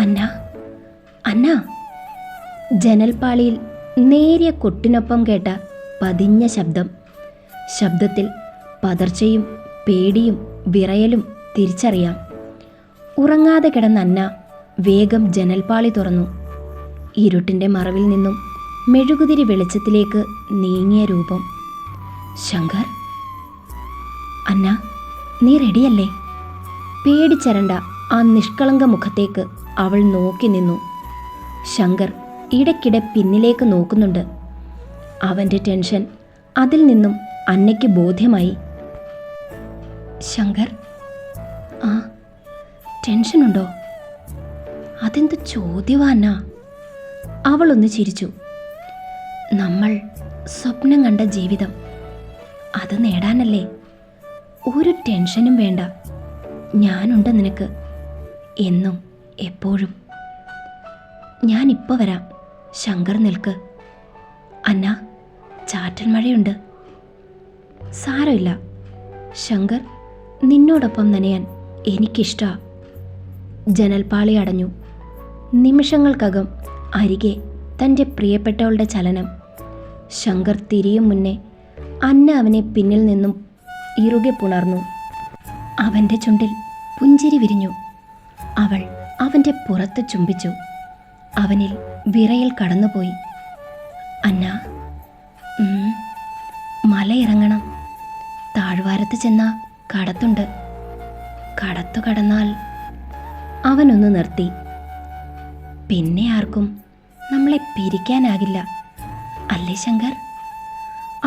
അന്ന, അന്ന. ജനൽപ്പാളിയിൽ നേരിയ കൊട്ടിനൊപ്പം കേട്ട പതിഞ്ഞ ശബ്ദം. ശബ്ദത്തിൽ പതർച്ചയും പേടിയും വിറയലും തിരിച്ചറിയാം. ഉറങ്ങാതെ കിടന്ന അന്ന വേഗം ജനൽപ്പാളി തുറന്നു. ഇരുട്ടിൻ്റെ മറവിൽ നിന്നും മെഴുകുതിരി വെളിച്ചത്തിലേക്ക് നീങ്ങിയ രൂപം. ശങ്കർ. അന്ന, നീ റെഡിയല്ലേ? പേടിച്ചരണ്ട ആ നിഷ്കളങ്ക മുഖത്തേക്ക് അവൾ നോക്കി നിന്നു. ശങ്കർ ഇടയ്ക്കിടെ പിന്നിലേക്ക് നോക്കുന്നുണ്ട്. അവൻ്റെ ടെൻഷൻ അതിൽ നിന്നും അന്നയ്ക്ക് ബോധ്യമായി. ശങ്കർ, ആ, ടെൻഷനുണ്ടോ? അതെന്ത് ചോദ്യവാ അന്ന? അവളൊന്ന് ചിരിച്ചു. നമ്മൾ സ്വപ്നം കണ്ട ജീവിതം, അത് നേടാനല്ലേ? ഒരു ടെൻഷനും വേണ്ട. ഞാനുണ്ട് നിനക്ക്, എന്നും എപ്പോഴും. ഞാനിപ്പോൾ വരാം. ശങ്കർ നിൽക്ക്. അന്ന, ചാറ്റൽ മഴയുണ്ട്. സാരമില്ല ശങ്കർ, നിന്നോടൊപ്പം നനയാൻ എനിക്കിഷ്ടാ. ജനൽപ്പാളി അടഞ്ഞു. നിമിഷങ്ങൾക്കകം അരികെ തൻ്റെ പ്രിയപ്പെട്ടവളുടെ ചലനം. ശങ്കർ തിരിയും മുന്നേ അന്ന അവനെ പിന്നിൽ നിന്നും ഇറുകെ പുണർന്നു. അവൻ്റെ ചുണ്ടിൽ പുഞ്ചിരി വിരിഞ്ഞു. അവൾ അവൻ്റെ പുറത്ത് ചുംബിച്ചു. അവനിൽ വിറയൽ കടന്നുപോയി. അന്ന, മലയിറങ്ങണം. താഴ്വാരത്ത് ചെന്ന കടത്തുണ്ട്. കടത്തു കടന്നാൽ. അവനൊന്ന് നിർത്തി. പിന്നെ ആർക്കും നമ്മളെ പിരിക്കാനാകില്ല, അല്ലേ ശങ്കർ?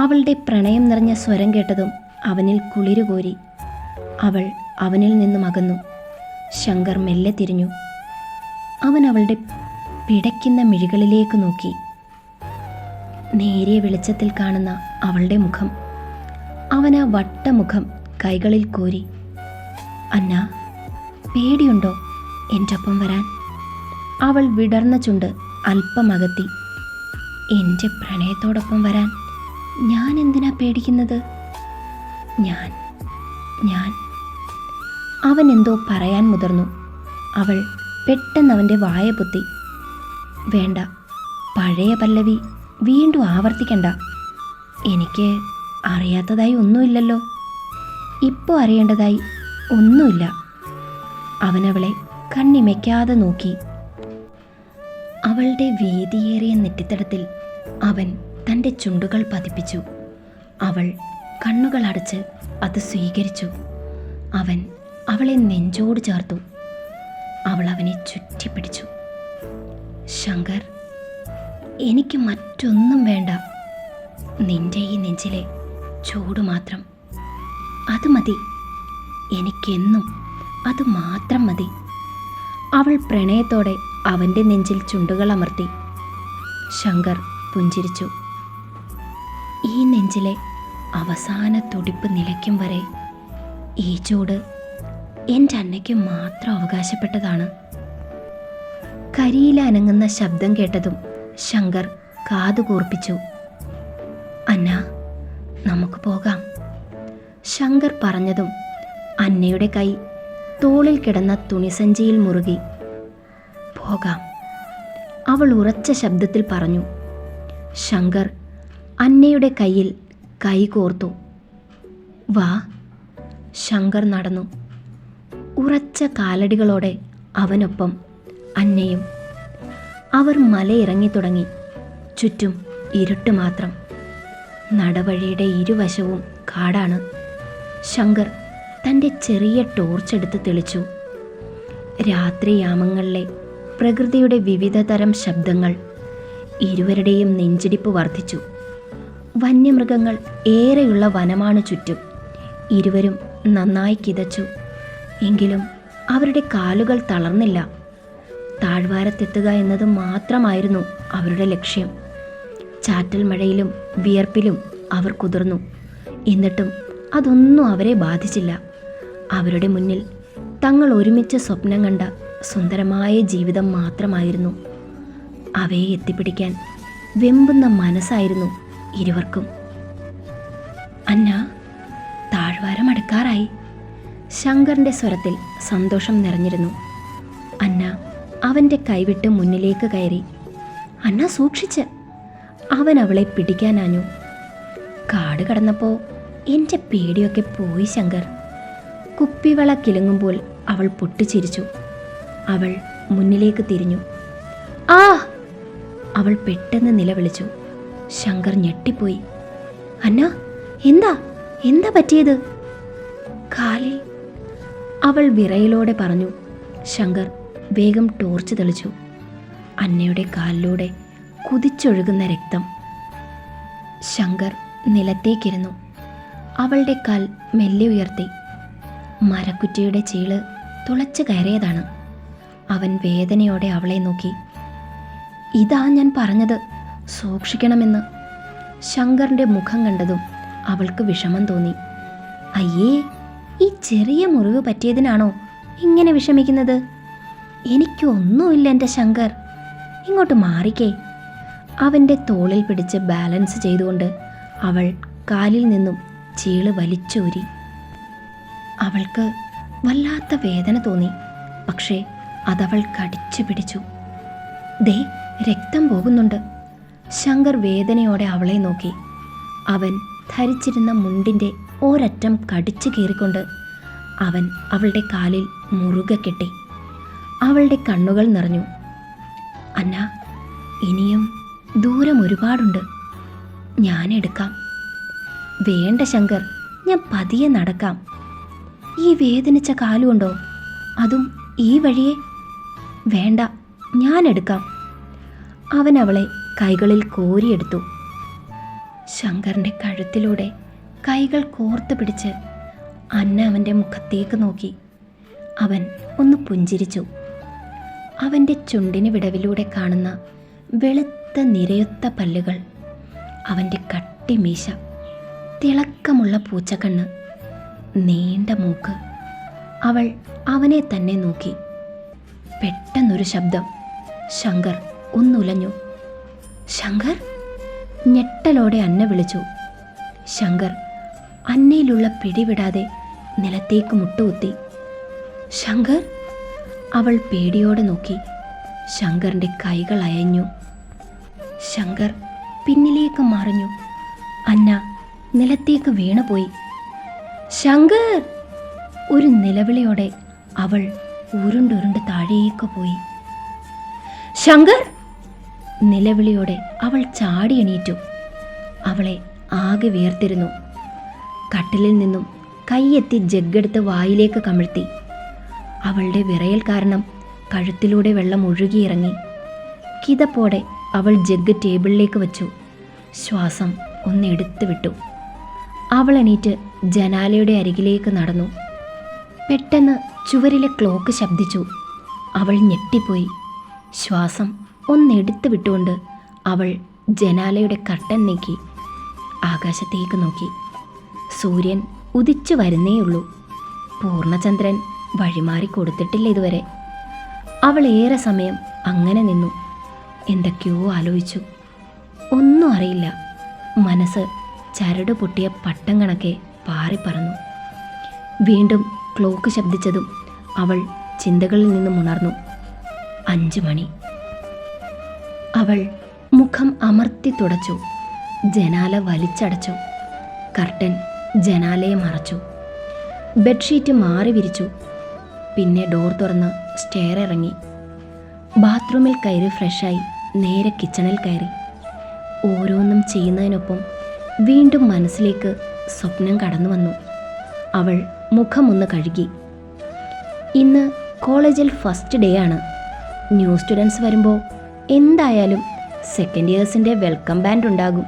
അവളുടെ പ്രണയം നിറഞ്ഞ സ്വരം കേട്ടതും അവനിൽ കുളിരുകോരി. അവൾ അവനിൽ നിന്നും അകന്നു. ശങ്കർ മെല്ലെ തിരിഞ്ഞു. അവൻ അവളുടെ പിടയ്ക്കുന്ന മിഴികളിലേക്ക് നോക്കി. നേരിയ വെളിച്ചത്തിൽ കാണുന്ന അവളുടെ മുഖം. അവൻ ആ വട്ടമുഖം കൈകളിൽ കോരി. അന്ന, പേടിയുണ്ടോ എൻ്റെ ഒപ്പം വരാൻ? അവൾ വിടർന്ന ചുണ്ട് അല്പം അകത്തി. എൻ്റെ പ്രണയത്തോടൊപ്പം വരാൻ ഞാൻ എന്തിനാ പേടിക്കുന്നത്? ഞാൻ അവൻ എന്തോ പറയാൻ മുതിർന്നു. അവൾ പെട്ടെന്ന് അവൻ്റെ വായ പൊത്തി. വേണ്ട, പഴയ പല്ലവി വീണ്ടും ആവർത്തിക്കണ്ട. എനിക്ക് അറിയാത്തതായി ഒന്നുമില്ലല്ലോ. ഇപ്പോൾ അറിയേണ്ടതായി ഒന്നുമില്ല. അവനവളെ കണ്ണിമയ്ക്കാതെ നോക്കി. അവളുടെ വീതിയേറിയ നെറ്റിത്തടത്തിൽ അവൻ തൻ്റെ ചുണ്ടുകൾ പതിപ്പിച്ചു. അവൾ കണ്ണുകൾ അടച്ച് അത് സ്വീകരിച്ചു. അവൻ അവളെ നെഞ്ചോട് ചേർത്തു. അവൾ അവനെ ചുറ്റിപ്പിടിച്ചു. ശങ്കർ, എനിക്ക് മറ്റൊന്നും വേണ്ട. നിന്റെ ഈ നെഞ്ചിലെ ചൂട് മാത്രം, അത് മതി. എനിക്കെന്നും അത് മാത്രം മതി. അവൾ പ്രണയത്തോടെ അവൻ്റെ നെഞ്ചിൽ ചുണ്ടുകൾ അമർത്തി. ശങ്കർ പുഞ്ചിരിച്ചു. ഈ നെഞ്ചിലെ അവസാന തുടിപ്പ് നിലയ്ക്കും വരെ ഈ ചൂട് എൻ്റെ അന്നയ്ക്ക് മാത്രം അവകാശപ്പെട്ടതാണ്. കരിയില അനങ്ങുന്ന ശബ്ദം കേട്ടതും ശങ്കർ കാതുകൂർപ്പിച്ചു. അന്ന, നമുക്ക് പോകാം. ശങ്കർ പറഞ്ഞതും അന്നയുടെ കൈ തോളിൽ കിടന്ന തുണിസഞ്ചിയിൽ മുറുകി. പോകാം, അവൾ ഉറച്ച ശബ്ദത്തിൽ പറഞ്ഞു. ശങ്കർ അന്നയുടെ കയ്യിൽ കൈ കോർത്തു. വാ. ശങ്കർ നടന്നു. ഉറച്ച കാലടികളോടെ അവനൊപ്പം അന്നയും. അവർ മലയിറങ്ങി തുടങ്ങി. ചുറ്റും ഇരുട്ട് മാത്രം. നടവഴിയുടെ ഇരുവശവും കാടാണ്. ശങ്കർ തൻ്റെ ചെറിയ ടോർച്ചെടുത്ത് തെളിച്ചു. രാത്രിയാമങ്ങളിലെ പ്രകൃതിയുടെ വിവിധ തരം ശബ്ദങ്ങൾ ഇരുവരുടെയും നെഞ്ചിടിപ്പ് വർദ്ധിച്ചു. വന്യമൃഗങ്ങൾ ഏറെയുള്ള വനമാണ് ചുറ്റും. ഇരുവരും നന്നായി കിതച്ചു. എങ്കിലും അവരുടെ കാലുകൾ തളർന്നില്ല. താഴ്വാരത്തെത്തുക എന്നത് മാത്രമായിരുന്നു അവരുടെ ലക്ഷ്യം. ചാറ്റൽ മഴയിലും വിയർപ്പിലും അവർ കുതിർന്നു. എന്നിട്ടും അതൊന്നും അവരെ ബാധിച്ചില്ല. അവരുടെ മുന്നിൽ തങ്ങൾ ഒരുമിച്ച് സ്വപ്നം കണ്ട സുന്ദരമായ ജീവിതം മാത്രമായിരുന്നു. അവയെ എത്തിപ്പിടിക്കാൻ വെമ്പുന്ന മനസ്സായിരുന്നു ഇരുവർക്കും. അന്ന, താഴ്വാരം അടുക്കാറായി. ശങ്കറിൻ്റെ സ്വരത്തിൽ സന്തോഷം നിറഞ്ഞിരുന്നു. അന്ന അവൻ്റെ കൈവിട്ട് മുന്നിലേക്ക് കയറി. അന്ന സൂക്ഷിച്ച്. അവൻ അവളെ പിടിക്കാനാഞ്ഞു. കാട് കടന്നപ്പോൾ എൻ്റെ പേടിയൊക്കെ പോയി ശങ്കർ. കുപ്പിവള കിലുങ്ങുമ്പോൾ അവൾ പൊട്ടിച്ചിരിച്ചു. അവൾ മുന്നിലേക്ക് തിരിഞ്ഞു. ആ! അവൾ പെട്ടെന്ന് നിലവിളിച്ചു. ശങ്കർ ഞെട്ടിപ്പോയി. അന്ന, എന്താ എന്താ പറ്റിയത്? കാലിൽ, അവൾ വിറയലോടെ പറഞ്ഞു. ശങ്കർ വേഗം ടോർച്ച് തെളിച്ചു. അന്നയുടെ കാലിലൂടെ കുതിച്ചൊഴുകുന്ന രക്തം. ശങ്കർ നിലത്തേക്കിരുന്നു. അവളുടെ കാൽ മെല്ലെ ഉയർത്തി. മരക്കുറ്റിയുടെ ചീള് തുളച്ചു കയറിയതാണ്. അവൻ വേദനയോടെ അവളെ നോക്കി. ഇതാ ഞാൻ പറഞ്ഞത്, സൂക്ഷിക്കണമെന്ന്. ശങ്കറിൻ്റെ മുഖം കണ്ടതും അവൾക്ക് വിഷമം തോന്നി. അയ്യേ, ഈ ചെറിയ മുറിവ് പറ്റിയതിനാണോ ഇങ്ങനെ വിഷമിക്കുന്നത്? എനിക്കൊന്നുമില്ല എൻ്റെ ശങ്കർ. ഇങ്ങോട്ട് മാറിക്കേ. അവൻ്റെ തോളിൽ പിടിച്ച് ബാലൻസ് ചെയ്തുകൊണ്ട് അവൾ കാലിൽ നിന്നും ചീള് വലിച്ചൂരി. അവൾക്ക് വല്ലാത്ത വേദന തോന്നി. പക്ഷേ അതവൾ കടിച്ചു പിടിച്ചു. ദേ, രക്തം പോകുന്നുണ്ട്. ശങ്കർ വേദനയോടെ അവളെ നോക്കി. അവൻ ധരിച്ചിരുന്ന മുണ്ടിൻ്റെ ഒരറ്റം കടിച്ചു കീറിക്കൊണ്ട് അവൻ അവളുടെ കാലിൽ മുറുകെ കെട്ടി. അവളുടെ കണ്ണുകൾ നിറഞ്ഞു. അന്ന, ഇനിയും ദൂരം ഒരുപാടുണ്ട്. ഞാനെടുക്കാം. വേണ്ട ശങ്കർ, ഞാൻ പതിയെ നടക്കാം. ഈ വേദനിച്ച കാലുകൊണ്ടോ? അതും ഈ വഴിയെ? വേണ്ട, ഞാനെടുക്കാം. അവൻ അവളെ കൈകളിൽ കോരിയെടുത്തു. ശങ്കറിൻ്റെ കഴുത്തിലൂടെ കൈകൾ കോർത്ത് പിടിച്ച് അന്ന അവൻ്റെ മുഖത്തേക്ക് നോക്കി. അവൻ ഒന്ന് പുഞ്ചിരിച്ചു. അവൻ്റെ ചുണ്ടിന് വിടവിലൂടെ കാണുന്ന വെളുത്ത നിരയൊത്ത പല്ലുകൾ, അവൻ്റെ കട്ടിമീശ, തിളക്കമുള്ള പൂച്ചക്കണ്ണ്, നീണ്ട മൂക്ക്. അവൾ അവനെ തന്നെ നോക്കി. പെട്ടെന്നൊരു ശബ്ദം. ശങ്കർ ഒന്നുലഞ്ഞു. ശങ്കർ! ഞെട്ടലോടെ അന്ന വിളിച്ചു. ശങ്കർ അന്നയിലുള്ള പിടിവിടാതെ നിലത്തേക്ക് മുട്ടുകുത്തി. ശങ്കർ! അവൾ പേടിയോടെ നോക്കി. ശങ്കറിൻ്റെ കൈകൾ അയഞ്ഞു. ശങ്കർ പിന്നിലേക്ക് മറിഞ്ഞു. അന്ന നിലത്തേക്ക് വീണുപോയി. ശങ്കർ! ഒരു നിലവിളിയോടെ അവൾ ഉരുണ്ടുരുണ്ട് താഴേക്ക് പോയി. ശങ്കർ! നിലവിളിയോടെ അവൾ ചാടി എണീറ്റു. അവളെ ആകെ വിയർത്തിരുന്നു. കട്ടിലിൽ നിന്നും കൈയെത്തി ജഗ്ഗെടുത്ത് വായിലേക്ക് കമിഴ്ത്തി. അവളുടെ വിറയൽ കാരണം കഴുത്തിലൂടെ വെള്ളം ഒഴുകിയിറങ്ങി. കിതപ്പോടെ അവൾ ജഗ്ഗ് ടേബിളിലേക്ക് വച്ചു. ശ്വാസം ഒന്നെടുത്ത് വിട്ടു. അവൾ എണീറ്റ് ജനാലയുടെ അരികിലേക്ക് നടന്നു. പെട്ടെന്ന് ചുവരിലെ ക്ലോക്ക് ശബ്ദിച്ചു. അവൾ ഞെട്ടിപ്പോയി. ശ്വാസം ഒന്നെടുത്ത് വിട്ടുകൊണ്ട് അവൾ ജനാലയുടെ കർട്ടൻ നീക്കി ആകാശത്തേക്ക് നോക്കി. സൂര്യൻ ഉദിച്ചു വരുന്നേയുള്ളൂ. പൂർണ്ണചന്ദ്രൻ വഴിമാറി കൊടുത്തിട്ടില്ല ഇതുവരെ. അവൾ ഏറെ സമയം അങ്ങനെ നിന്നു. എന്തൊക്കെയോ ആലോചിച്ചു. ഒന്നും അറിയില്ല. മനസ്സ് ചരട് പൊട്ടിയ പട്ടം കണക്കെ പാറിപ്പറന്നു. വീണ്ടും ക്ലോക്ക് ശബ്ദിച്ചതും അവൾ ചിന്തകളിൽ നിന്നും ഉണർന്നു. 5 മണി. അവൾ മുഖം അമർത്തി തുടച്ചു. ജനാല വലിച്ചടച്ചു. കർട്ടൻ ജനാലയെ മറച്ചു. ബെഡ്ഷീറ്റ് മാറി വിരിച്ചു. പിന്നെ ഡോർ തുറന്ന് സ്റ്റെയർ ഇറങ്ങി. ബാത്റൂമിൽ കയറി ഫ്രഷായി നേരെ കിച്ചണിൽ കയറി. ഓരോന്നും ചെയ്യുന്നതിനൊപ്പം വീണ്ടും മനസ്സിലേക്ക് സ്വപ്നം കടന്നു വന്നു. അവൾ മുഖമൊന്ന് കഴുകി. ഇന്ന് കോളേജിൽ ഫസ്റ്റ് ഡേ ആണ്. ന്യൂ സ്റ്റുഡൻസ് വരുമ്പോൾ എന്തായാലും സെക്കൻഡ് ഇയേഴ്സിൻ്റെ വെൽക്കം ബാൻഡ് ഉണ്ടാകും.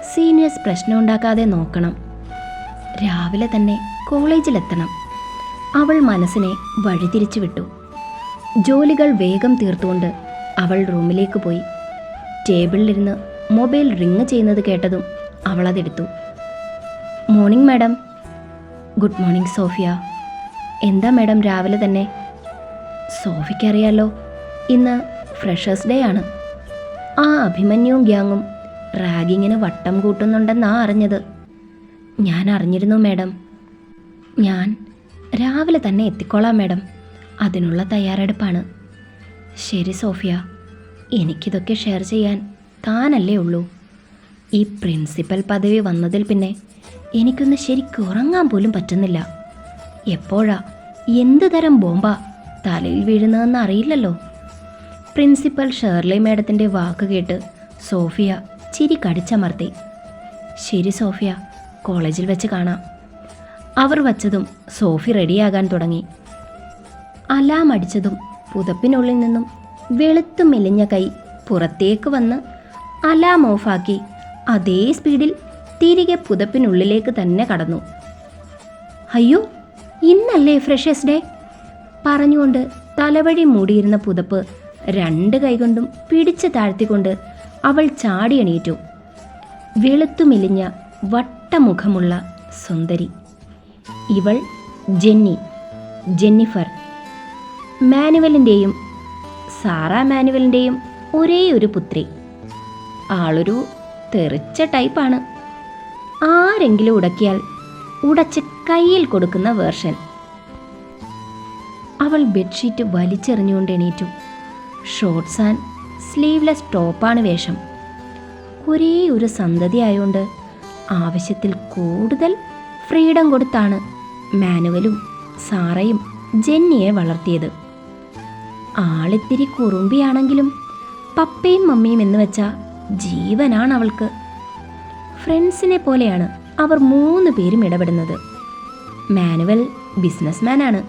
സീനിയേഴ്സ് പ്രശ്നം ഉണ്ടാക്കാതെ നോക്കണം. രാവിലെ തന്നെ കോളേജിലെത്തണം. അവൾ മനസ്സിനെ വഴിതിരിച്ചു വിട്ടു. ജോലികൾ വേഗം തീർത്തുകൊണ്ട് അവൾ റൂമിലേക്ക് പോയി. ടേബിളിലിരുന്ന് മൊബൈൽ റിങ് ചെയ്യുന്നത് കേട്ടതും അവളതെടുത്തു. Morning madam. Good morning Sophia. എന്താ മാഡം രാവിലെ തന്നെ? സോഫിക്കറിയാലോ, ഇന്ന് ഫ്രഷേഴ്സ് ഡേ ആണ്. ആ അഭിമന്യുവും ഗ്യാങ്ങും റാഗിങ്ങിന് വട്ടം കൂട്ടുന്നുണ്ടെന്നാ അറിഞ്ഞത്. ഞാൻ അറിഞ്ഞിരുന്നു മാഡം. ഞാൻ രാവിലെ തന്നെ എത്തിക്കോളാം മാഡം. അതിനുള്ള തയ്യാറെടുപ്പാണ്. ശരി സോഫിയ, എനിക്കിതൊക്കെ ഷെയർ ചെയ്യാൻ താനല്ലേ ഉള്ളൂ. ഈ പ്രിൻസിപ്പൽ പദവി വന്നതിൽ പിന്നെ എനിക്കൊന്ന് ശരിക്കും ഉറങ്ങാൻ പോലും പറ്റുന്നില്ല. എപ്പോഴാ എന്ത് തരം ബോംബാ തലയിൽ വീഴുന്നതെന്ന് അറിയില്ലല്ലോ. പ്രിൻസിപ്പൽ ഷേർലി മാഡത്തിൻ്റെ വാക്ക് കേട്ട് സോഫിയ ചിരി കടിച്ചമർത്തി. ശരി സോഫിയ, കോളേജിൽ വെച്ച് കാണാം. അവർ വച്ചതും സോഫി റെഡിയാകാൻ തുടങ്ങി. അലാം അടിച്ചതും പുതപ്പിനുള്ളിൽ നിന്നും വെളുത്തു മെലിഞ്ഞ കൈ പുറത്തേക്ക് വന്ന് അലാം ഓഫാക്കി അതേ സ്പീഡിൽ തിരികെ പുതപ്പിനുള്ളിലേക്ക് തന്നെ കടന്നു. അയ്യോ, ഇന്നല്ലേ ഫ്രഷേഴ്സ് ഡേ പറഞ്ഞുകൊണ്ട് തലവഴി മൂടിയിരുന്ന പുതപ്പ് 2 കൈകൊണ്ടും പിടിച്ചു താഴ്ത്തിക്കൊണ്ട് അവൾ ചാടി എണീറ്റു. വെളുത്തു മെലിഞ്ഞ വട്ടമുഖമുള്ള സുന്ദരി. ഇവൾ ജെന്നിഫർ. മാനുവലിൻ്റെയും സാറ മാനുവലിൻ്റെയും ഒരേ ഒരു പുത്രി. ആളൊരു തെറിച്ച ടൈപ്പാണ്. ആരെങ്കിലും ഉടക്കിയാൽ ഉടച്ച് കയ്യിൽ കൊടുക്കുന്ന വേർഷൻ. അവൾ ബെഡ്ഷീറ്റ് വലിച്ചെറിഞ്ഞുകൊണ്ട് എണീറ്റു. ഷോർട്ട്സ് ആൻഡ് സ്ലീവ്ലെസ് ടോപ്പാണ് വേഷം. ഒരേ ഒരു സന്തതി ആയതുകൊണ്ട് ആവശ്യത്തിൽ കൂടുതൽ ഫ്രീഡം കൊടുത്താണ് മാനുവലും സാറയും ജെന്നിയെ വളർത്തിയത്. ആളിത്തിരി കുറുമ്പിയാണെങ്കിലും പപ്പയും മമ്മിയും എന്ന് വെച്ചാൽ ജീവനാണ് അവൾക്ക്. ഫ്രണ്ട്സിനെ പോലെയാണ് അവർ 3 പേരും ഇടപെടുന്നത്. മാനുവൽ ബിസിനസ്മാനാണ്.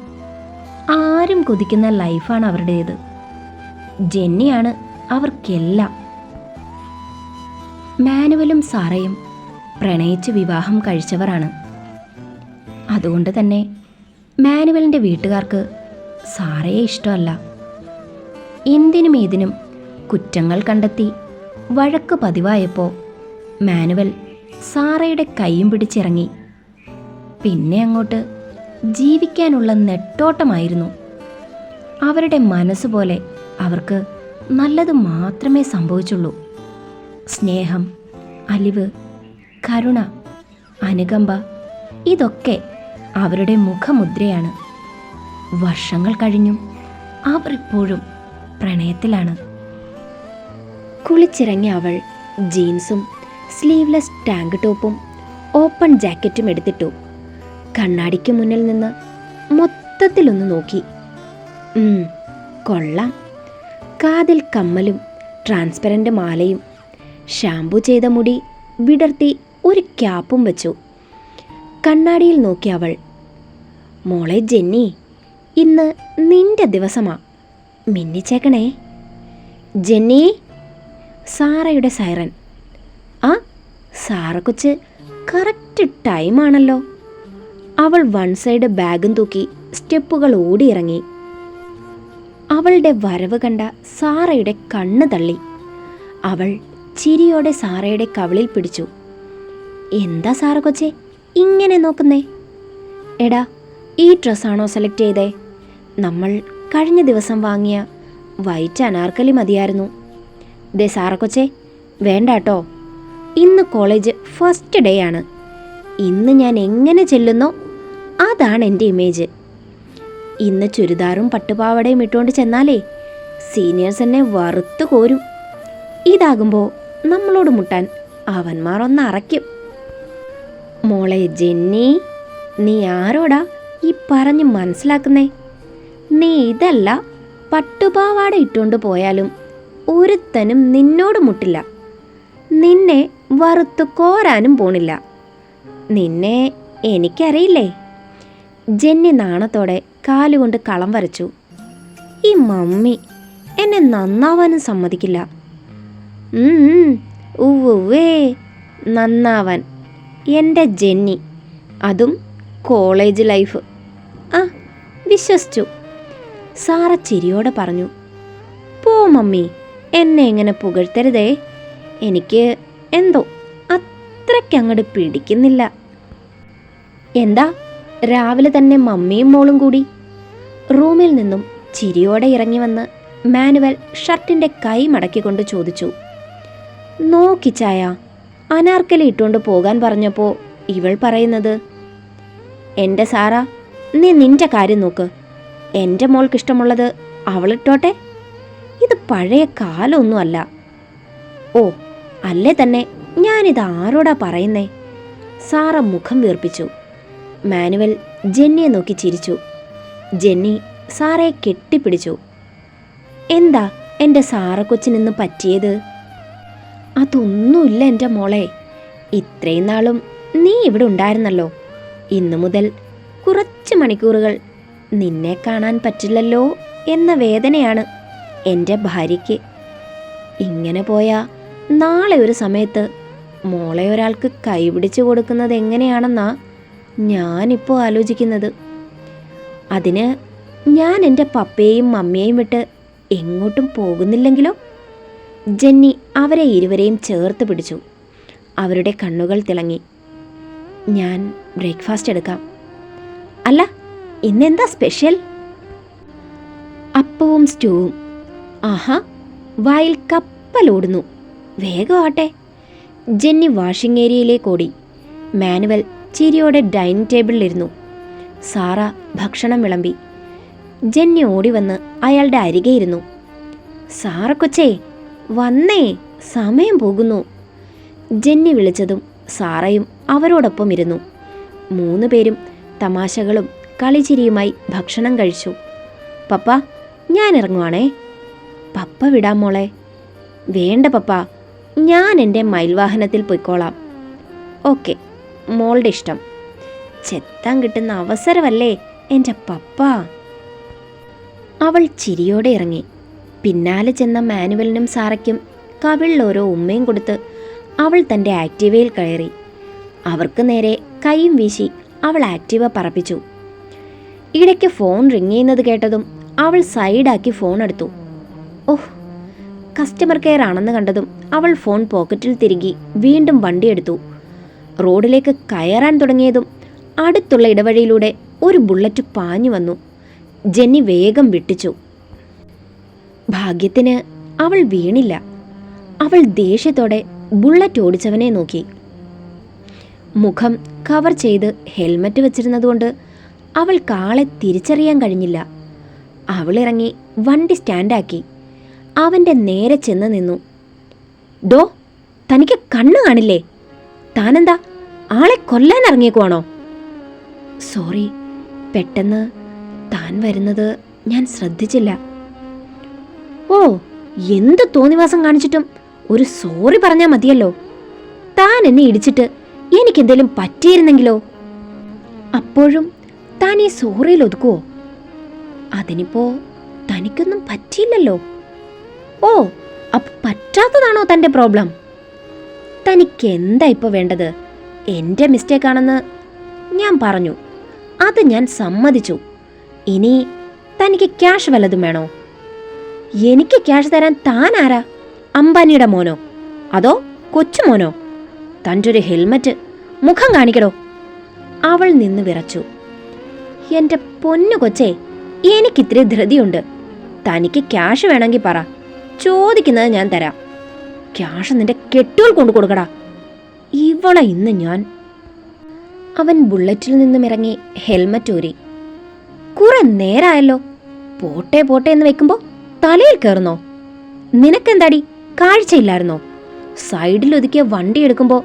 ആരും കൊതിക്കുന്ന ലൈഫാണ് അവരുടേത്. ജെന്നിയാണ് അവർക്കെല്ലാം. മാനുവലും സാറയും പ്രണയിച്ച് വിവാഹം കഴിച്ചവരാണ്. അതുകൊണ്ട് തന്നെ മാനുവലിൻ്റെ വീട്ടുകാർക്ക് സാറയെ ഇഷ്ടമല്ല. എന്തിനും ഏതിനും കുറ്റങ്ങൾ കണ്ടെത്തി വഴക്ക് പതിവായപ്പോൾ മാനുവൽ സാറയുടെ കൈയും പിടിച്ചിറങ്ങി. പിന്നെ അങ്ങോട്ട് ജീവിക്കാനുള്ള നെട്ടോട്ടമായിരുന്നു. അവരുടെ മനസ്സുപോലെ അവർക്ക് നല്ലത് മാത്രമേ സംഭവിച്ചുള്ളൂ. സ്നേഹം, അലിവ്, കരുണ, അനുകമ്പ, ഇതൊക്കെ അവരുടെ മുഖമുദ്രയാണ്. വർഷങ്ങൾ കഴിഞ്ഞും അവർ ഇപ്പോഴും പ്രണയത്തിലാണ്. കുളിച്ചിറങ്ങിയ അവൾ ജീൻസും സ്ലീവ്ലെസ് ടാങ്ക് ടോപ്പും ഓപ്പൺ ജാക്കറ്റും എടുത്തിട്ടു. കണ്ണാടിക്ക് മുന്നിൽ നിന്ന് മൊത്തത്തിലൊന്ന് നോക്കി. കൊള്ളാം. കാതിൽ കമ്മലും ട്രാൻസ്പെറൻ്റ് മാലയും ഷാമ്പു ചെയ്ത മുടി വിടർത്തി ഒരു ക്യാപ്പും വെച്ചു. കണ്ണാടിയിൽ നോക്കി അവൾ, മോളെ ജെന്നി, ഇന്ന് നിന്റെ ദിവസമാ, മിന്നിച്ചേക്കണേ. ജെന്നി, സാറയുടെ സൈറൻ. ആ, സാറ കൊച്ച് കറക്റ്റ് ടൈമാണല്ലോ. അവൾ വൺ സൈഡ് ബാഗും തൂക്കി സ്റ്റെപ്പുകൾ ഓടിയിറങ്ങി. അവളുടെ വരവ് കണ്ട സാറയുടെ കണ്ണ് തള്ളി. അവൾ ചിരിയോടെ സാറയുടെ കവിളിൽ പിടിച്ചു. എന്താ സാറ കൊച്ചേ ഇങ്ങനെ നോക്കുന്നേ? എടാ, ഈ ഡ്രസ്സാണോ സെലക്ട് ചെയ്തേ? നമ്മൾ കഴിഞ്ഞ ദിവസം വാങ്ങിയ വൈറ്റ് അനാർക്കലി മതിയായിരുന്നു. ദേ സാറ കൊച്ചേ, വേണ്ട കേട്ടോ. ഇന്ന് കോളേജ് ഫസ്റ്റ് ഡേ ആണ്. ഇന്ന് ഞാൻ എങ്ങനെ ചെല്ലുന്നോ അതാണ് എൻ്റെ ഇമേജ്. ഇന്ന് ചുരിദാറും പട്ടുപാവടയും ഇട്ടുകൊണ്ട് ചെന്നാലേ സീനിയേഴ്സ് എന്നെ വറുത്തു കോരും. ഇതാകുമ്പോൾ നമ്മളോട് മുട്ടാൻ അവന്മാർ ഒന്ന് അറയ്ക്കും. മോളെ ജെന്നി, നീ ആരോടാ ഈ പറഞ്ഞ് മനസ്സിലാക്കുന്നേ? നീ ഇതല്ല പട്ടുപാവാട ഇട്ടുകൊണ്ട് പോയാലും ഒരുത്തനും നിന്നോട് മുട്ടില്ല. നിന്നെ വറുത്തു കോരാനും പോണില്ല. നിന്നെ എനിക്കറിയില്ലേ. ജെന്നി നാണത്തോടെ കാലുകൊണ്ട് കളം വരച്ചു. ഈ മമ്മി എന്നെ നന്നാവാനും സമ്മതിക്കില്ല. ഉവ്വേ, നന്നാവാൻ എൻ്റെ ജെന്നി, അതും കോളേജ് ലൈഫ്. ആ, വിശ്വസിച്ചു. സാറ ചിരിയോടെ പറഞ്ഞു. പോ മമ്മി, എന്നെ ഇങ്ങനെ പുകഴ്ത്തരുതേ. എനിക്ക് എന്തോ അത്രയ്ക്കങ്ങോട്ട് പിടിക്കുന്നില്ല. എന്താ രാവിലെ തന്നെ മമ്മിയും മോളും കൂടി? റൂമിൽ നിന്നും ചിരിയോടെ ഇറങ്ങി വന്ന് മാനുവൽ ഷർട്ടിൻ്റെ കൈ മടക്കിക്കൊണ്ട് ചോദിച്ചു. നോക്കിച്ചായ, അനാർക്കലി ഇട്ടുകൊണ്ട് പോകാൻ പറഞ്ഞപ്പോൾ ഇവൾ പറയുന്നത്. എൻ്റെ സാറാ, നീ നിൻ്റെ കാര്യം നോക്ക്. എൻ്റെ മോൾക്കിഷ്ടമുള്ളത് അവളിട്ടോട്ടെ. ഇത് പഴയ കാലമൊന്നുമല്ല. ഓ അല്ലേ തന്നെ, ഞാനിത് ആരോടാ പറയുന്നേ? സാറ മുഖം വീർപ്പിച്ചു. മാനുവൽ ജെന്നിയെ നോക്കി ചിരിച്ചു. ജെന്നി സാറയെ കെട്ടിപ്പിടിച്ചു. എന്താ എൻ്റെ സാറ കൊച്ചിനിന്ന് പറ്റിയത്? അതൊന്നുമില്ല എൻ്റെ മോളെ. ഇത്രയും നാളും നീ ഇവിടെ ഉണ്ടായിരുന്നല്ലോ. ഇന്നു മുതൽ കുറച്ച് മണിക്കൂറുകൾ നിന്നെ കാണാൻ പറ്റില്ലല്ലോ എന്ന വേദനയാണ് എൻ്റെ ഭാര്യയ്ക്ക്. ഇങ്ങനെ പോയാ നാളെ ഒരു സമയത്ത് മോളെ ഒരാൾക്ക് കൈപിടിച്ചു കൊടുക്കുന്നത് എങ്ങനെയാണെന്നാ ഞാനിപ്പോൾ ആലോചിക്കുന്നത്. അതിന് ഞാൻ എൻ്റെ പപ്പയെയും മമ്മിയെയും വിട്ട് എങ്ങോട്ടും പോകുന്നില്ലെങ്കിലോ? ജെന്നി അവരെ ഇരുവരെയും ചേർത്ത് പിടിച്ചു. അവരുടെ കണ്ണുകൾ തിളങ്ങി. ഞാൻ ബ്രേക്ക്ഫാസ്റ്റ് എടുക്കാം. അല്ല, ഇന്നെന്താ സ്പെഷ്യൽ? അപ്പവും സ്റ്റൂവും. ആഹാ, വായിൽ കപ്പലോടുന്നു. വേഗം ആട്ടെ. ജെന്നി വാഷിംഗ് ഏരിയയിലേക്ക് ഓടി. മാനുവൽ ചിരിയോടെ ഡൈനിങ് ടേബിളിലിരുന്നു. സാറ ഭക്ഷണം വിളമ്പി. ജെന്നി ഓടി വന്ന് അയാളുടെ അരികെ ഇരുന്നു. സാറ കൊച്ചേ, വന്നേ, സമയം പോകുന്നു. ജെന്നി വിളിച്ചതും സാറയും അവരോടൊപ്പം ഇരുന്നു. 3 പേരും തമാശകളും കളിച്ചിരിയുമായി ഭക്ഷണം കഴിച്ചു. പപ്പ, ഞാൻ ഇറങ്ങുവാണേ. പപ്പ വിടാം മോളെ. വേണ്ട പപ്പ, ഞാൻ എൻ്റെ മയിൽവാഹനത്തിൽ പൊയ്ക്കോളാം. ഓക്കെ, മോളുടെ ഇഷ്ടം. ചെത്താൻ കിട്ടുന്ന അവസരമല്ലേ എൻ്റെ പപ്പ. അവൾ ചിരിയോടെ ഇറങ്ങി. പിന്നാലെ ചെന്ന മാനുവലിനും സാറയ്ക്കും കവിളിലോരോ ഉമ്മയും കൊടുത്ത് അവൾ തൻ്റെ ആക്റ്റീവയിൽ കയറി. അവർക്ക് നേരെ കൈയും വീശി അവൾ ആക്റ്റീവ പറപ്പിച്ചു. ഇടയ്ക്ക് ഫോൺ റിങ് ചെയ്യുന്നത് കേട്ടതും അവൾ സൈഡാക്കി ഫോൺ എടുത്തു. ഓഹ്, കസ്റ്റമർ കെയർ ആണെന്ന് കണ്ടതും അവൾ ഫോൺ പോക്കറ്റിൽ തിരുകി വീണ്ടും വണ്ടിയെടുത്തു. റോഡിലേക്ക് കയറാൻ തുടങ്ങിയതും അടുത്തുള്ള ഇടവഴിയിലൂടെ ഒരു ബുള്ളറ്റ് പാഞ്ഞു വന്നു. ജെന്നി വേഗം വിട്ടിച്ചു. ഭാഗ്യത്തിന് അവൾ വീണില്ല. അവൾ ദേഷ്യത്തോടെ ബുള്ളറ്റ് ഓടിച്ചവനെ നോക്കി. മുഖം കവർ ചെയ്ത് ഹെൽമറ്റ് വെച്ചിരുന്നതുകൊണ്ട് അവൾക്ക് ആളെ തിരിച്ചറിയാൻ കഴിഞ്ഞില്ല. അവളിറങ്ങി വണ്ടി സ്റ്റാൻഡാക്കി. അവൻ്റെ നേരെ ചെന്ന് നിന്നു. ഡോ, തനിക്ക് കണ്ണ് കാണില്ലേ? താനെന്താ ആളെ കൊല്ലാൻ ഇറങ്ങിയേക്കുവാണോ? സോറി, പെട്ടെന്ന് താൻ വരുന്നത് ഞാൻ ശ്രദ്ധിച്ചില്ല. ഓ, എന്ത് തോന്നിവാസം കാണിച്ചിട്ടും ഒരു സോറി പറഞ്ഞാൽ മതിയല്ലോ. താൻ എന്നെ ഇടിച്ചിട്ട് എനിക്കെന്തേലും പറ്റിയിരുന്നെങ്കിലോ? അപ്പോഴും താൻ ഈ സോറിയിൽ ഒതുക്കുവോ? അതിനിപ്പോ തനിക്കൊന്നും പറ്റിയില്ലല്ലോ. ഓ, അപ്പൊ പറ്റാത്തതാണോ തൻ്റെ പ്രോബ്ലം? തനിക്ക് എന്താ ഇപ്പോൾ വേണ്ടത്? എൻ്റെ മിസ്റ്റേക്കാണെന്ന് ഞാൻ പറഞ്ഞു, അത് ഞാൻ സമ്മതിച്ചു. ഇനി തനിക്ക് ക്യാഷ് വല്ലതും വേണോ? എനിക്ക് ക്യാഷ് തരാൻ താൻ ആരാ? അംബാനിയുടെ മോനോ അതോ കൊച്ചുമോനോ? തൻ്റെ ഒരു ഹെൽമറ്റ്, മുഖം കാണിക്കടോ. അവൾ നിന്ന് വിറച്ചു. എൻ്റെ പൊന്നു കൊച്ചേ, എനിക്കിത്തിരി ധൃതിയുണ്ട്. തനിക്ക് ക്യാഷ് വേണമെങ്കിൽ പറ, ചോദിക്കുന്നത് ഞാൻ തരാം. ക്യാഷ് നിന്റെ കെട്ടുകൾ കൊണ്ടു കൊടുക്കടാ. ഇവളെ ഇന്ന് ഞാൻ. അവൻ ബുള്ളറ്റിൽ നിന്നും ഇറങ്ങി ഹെൽമറ്റ് ഊരി. കുറെ നേരമായല്ലോ. പോട്ടെ പോട്ടെ എന്ന് വെക്കുമ്പോ തലയിൽ കയറുന്നോ? നിനക്കെന്താടി, കാഴ്ചയില്ലായിരുന്നോ? സൈഡിൽ ഒതുക്കിയ വണ്ടി എടുക്കുമ്പോൾ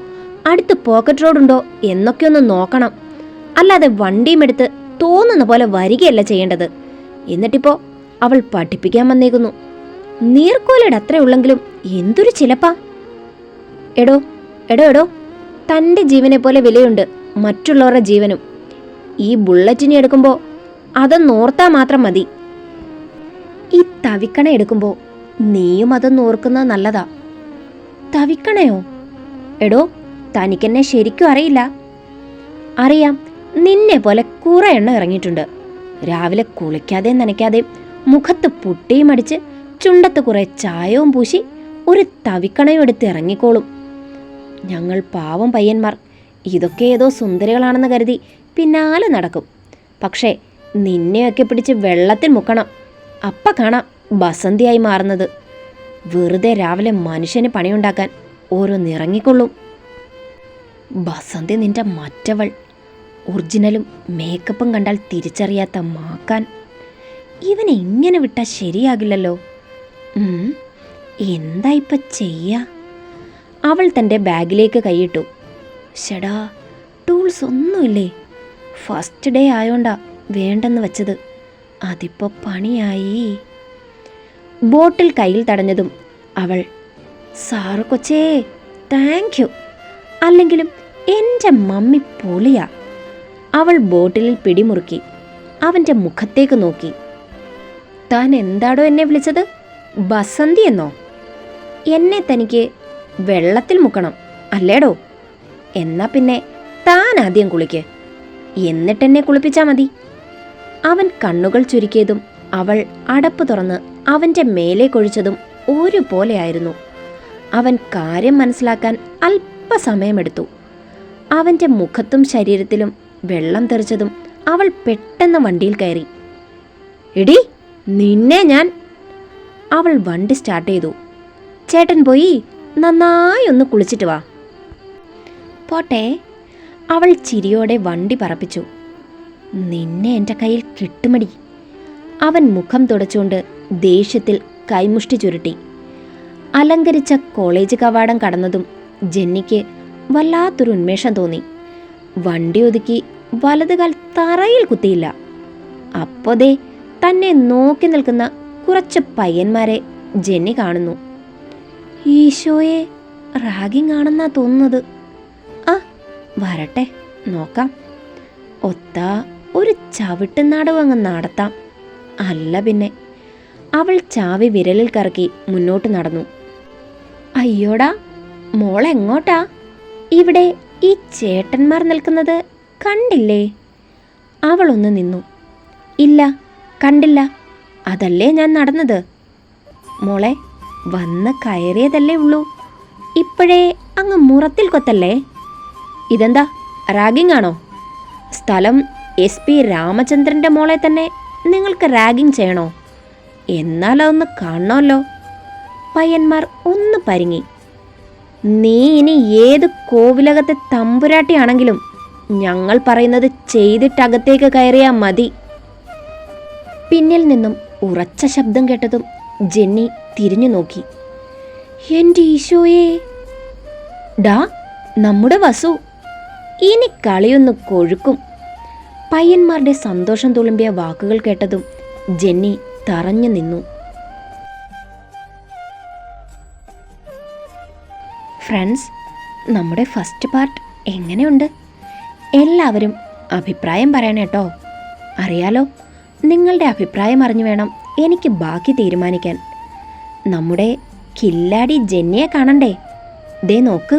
അടുത്ത് പോക്കറ്റ് റോഡുണ്ടോ എന്നൊക്കെ ഒന്ന് നോക്കണം. അല്ലാതെ വണ്ടിയും എടുത്ത് തോന്നുന്ന പോലെ വരികയല്ല ചെയ്യേണ്ടത്. എന്നിട്ടിപ്പോ അവൾ പഠിപ്പിക്കാൻ വന്നേക്കുന്നു. നീർക്കോലയുടെ അത്ര ഉള്ളെങ്കിലും എന്തൊരു ചിലപ്പാ. എടോ എടോ എടോ, തൻ്റെ ജീവനെ പോലെ വിലയുണ്ട് മറ്റുള്ളവരുടെ ജീവനും. ഈ ബുള്ളറ്റിനെ എടുക്കുമ്പോൾ അതൊന്നോർത്താ മാത്രം മതി. ഈ തവിക്കണ എടുക്കുമ്പോൾ നീയും അതൊന്ന് ഓർക്കുന്നത് നല്ലതാ. തവിക്കണയോ? എടോ, തനിക്കെന്നെ ശരിക്കും അറിയില്ല. അറിയാം, നിന്നെ പോലെ കുറെ എണ്ണം ഇറങ്ങിയിട്ടുണ്ട്. രാവിലെ കുളിക്കാതെ നനയ്ക്കാതെ മുഖത്ത് പുട്ടിയും അടിച്ച് ചുണ്ടത്ത് കുറെ ചായവും പൂശി ഒരു തവിക്കണയും എടുത്ത് ഇറങ്ങിക്കോളും. ഞങ്ങൾ പാവം പയ്യന്മാർ ഇതൊക്കെ ഏതോ സുന്ദരികളാണെന്ന് കരുതി പിന്നാലെ നടക്കും. പക്ഷേ നിന്നെയൊക്കെ പിടിച്ച് വെള്ളത്തിൽ മുക്കണം. അപ്പ കാണാം ബസന്തിയായി മാറുന്നത്. വെറുതെ രാവിലെ മനുഷ്യന് പണിയുണ്ടാക്കാൻ ഓരോന്നിറങ്ങിക്കൊള്ളും. ബസന്തി നിന്റെ മറ്റവൾ. ഒറിജിനലും മേക്കപ്പും കണ്ടാൽ തിരിച്ചറിയാത്ത മാക്കാൻ. ഇവനെ ഇങ്ങനെ വിട്ടാൽ ശരിയാകില്ലല്ലോ. എന്താ ഇപ്പം ചെയ്യാ? അവൾ തൻ്റെ ബാഗിലേക്ക് കൈയിട്ടു. ഷടാ, ടൂൾസ് ഒന്നുമില്ലേ? ഫസ്റ്റ് ഡേ ആയോണ്ടാ വേണ്ടെന്ന് വെച്ചത്. അതിപ്പോൾ പണിയായി. ബോട്ടിൽ കയ്യിൽ തടഞ്ഞതും അവൾ, സാറ് കൊച്ചേ, താങ്ക് യു. അല്ലെങ്കിലും എൻ്റെ മമ്മി പൊളിയാ. അവൾ ബോട്ടിലിൽ പിടിമുറുക്കി അവൻ്റെ മുഖത്തേക്ക് നോക്കി. താൻ എന്താടോ എന്നെ വിളിച്ചത്? ബസന്തി എന്നോ? എന്നെ തനിക്ക് വെള്ളത്തിൽ മുക്കണം അല്ലേടോ? എന്നാ പിന്നെ താൻ ആദ്യം കുളിക്ക്, എന്നിട്ടെന്നെ കുളിപ്പിച്ചാൽ മതി. അവൻ കണ്ണുകൾ ചുരുക്കിയതും അവൾ അടപ്പ് തുറന്ന് അവൻ്റെ മേലെ കൊഴിച്ചതും ഒരുപോലെയായിരുന്നു. അവൻ കാര്യം മനസ്സിലാക്കാൻ അല്പസമയമെടുത്തു. അവൻ്റെ മുഖത്തും ശരീരത്തിലും വെള്ളം തെറിച്ചതും അവൾ പെട്ടെന്ന് വണ്ടിയിൽ കയറി. എടി, നിന്നെ ഞാൻ! അവൾ വണ്ടി സ്റ്റാർട്ട് ചെയ്തു. ചേട്ടൻ പോയി നന്നായി ഒന്ന് കുളിച്ചിട്ട് വാ. പോട്ടെ. അവൾ ചിരിയോടെ വണ്ടി പറപ്പിച്ചു. നിന്നെ എൻ്റെ കയ്യിൽ കിട്ടുമടി. അവൻ മുഖം തുടച്ചുകൊണ്ട് ദേഷ്യത്തിൽ കൈമുഷ്ടി ചുരുട്ടി. അലങ്കരിച്ച കോളേജ് കവാടം കടന്നതും ജെന്നിക്ക് വല്ലാത്തൊരു ഉന്മേഷം തോന്നി. വണ്ടി ഒതുക്കി വലതുകാൽ തറയിൽ കുത്തിയില്ല. അപ്പോതേ തന്നെ നോക്കി നിൽക്കുന്ന കുറച്ച് പയ്യന്മാരെ ജെന്നി കാണുന്നു. ഈശോയെ, റാഗിങ് ആണെന്നാ തോന്നുന്നത്. ആ, വരട്ടെ, നോക്കാം. ഒത്ത ഒരു ചവിട്ടുനാടകം അങ്ങ് നടത്താം. അല്ല പിന്നെ. അവൾ ചാവി വിരലിൽ കറക്കി മുന്നോട്ട് നടന്നു. അയ്യോടാ, മോളെങ്ങോട്ടാ? ഇവിടെ ഈ ചേട്ടന്മാർ നിൽക്കുന്നത് കണ്ടില്ലേ? അവളൊന്ന് നിന്നു. ഇല്ല, കണ്ടില്ല. അതല്ലേ ഞാൻ നടന്നത്. മോളെ, വന്ന് കയറിയതല്ലേ ഉള്ളൂ. ഇപ്പോഴേ അങ്ങ് മുറത്തിൽ കൊത്തല്ലേ. ഇതെന്താ, റാഗിങ് ആണോ? സ്ഥലം SP രാമചന്ദ്രൻ്റെ മോളെ തന്നെ നിങ്ങൾക്ക് റാഗിങ് ചെയ്യണോ? എന്നാലൊന്ന് കാണണമല്ലോ. പയ്യന്മാർ ഒന്ന് പരിങ്ങി. നീ ഇനി ഏത് കോവിലകത്തെ തമ്പുരാട്ടിയാണെങ്കിലും ഞങ്ങൾ പറയുന്നത് ചെയ്തിട്ടകത്തേക്ക് കയറിയാൽ മതി. പിന്നിൽ നിന്നും ഉറച്ച ശബ്ദം കേട്ടതും ജെന്നി തിരിഞ്ഞു നോക്കി. എൻ്റെ ഈശോയെ! ഡാ, നമ്മുടെ വസു ഇനി കളിയൊന്ന് കൊഴുക്കും. പയ്യന്മാരുടെ സന്തോഷം തുളുമ്പിയ വാക്കുകൾ കേട്ടതും ജെന്നി തറഞ്ഞു നിന്നു. ഫ്രണ്ട്സ്, നമ്മുടെ ഫസ്റ്റ് പാർട്ട് എങ്ങനെയുണ്ട്? എല്ലാവരും അഭിപ്രായം പറയണം കേട്ടോ. അറിയാലോ, നിങ്ങളുടെ അഭിപ്രായം അറിഞ്ഞു വേണം എനിക്ക് ബാക്കി തീരുമാനിക്കാൻ. നമ്മുടെ കില്ലാടി ജെന്നിയെ കാണണ്ടേ? ദേ നോക്ക്.